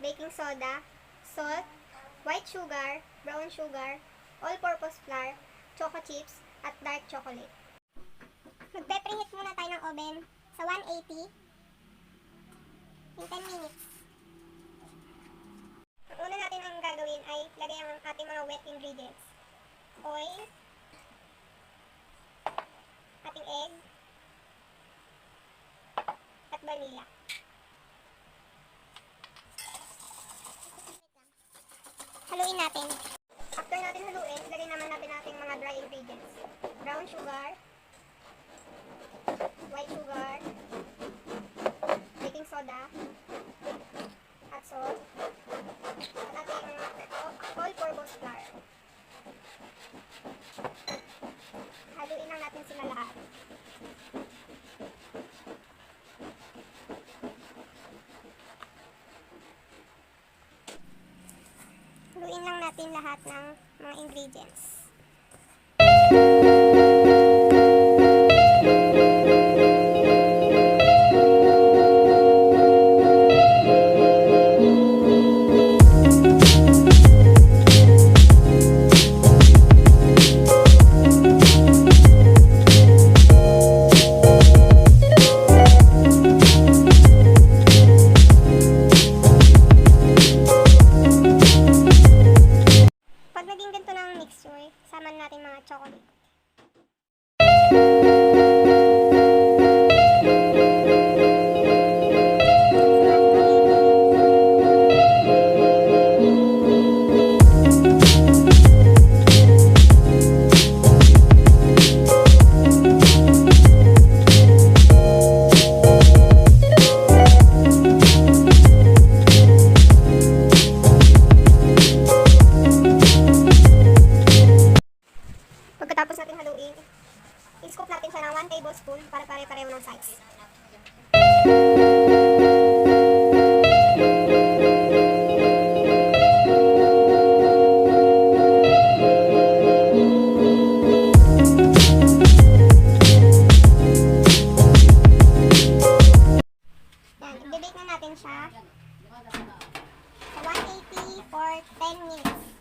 baking soda, salt, white sugar, brown sugar, all-purpose flour, choco chips, at dark chocolate. Magpe-preheat muna tayo ng oven sa 180 in 10 minutes. Ang una natin ang gagawin ay lagay ang ating mga wet ingredients. Oil, ating egg, at vanilla. Haluin natin. After natin haluin, lagay naman natin ating mga dry ingredients. Brown sugar, white sugar, baking soda, at salt, at ating all-purpose flour. Haluin lang natin sila lahat. Haluin lang natin lahat ng mga ingredients. Pag naging ganito na ang mixture, saman natin mga chocolate. Pagkatapos natin haluin, i-scoop natin siya ng 1 tablespoon para pare-pareho ng size. Yan, i-bake na natin siya sa 180 for 10 minutes.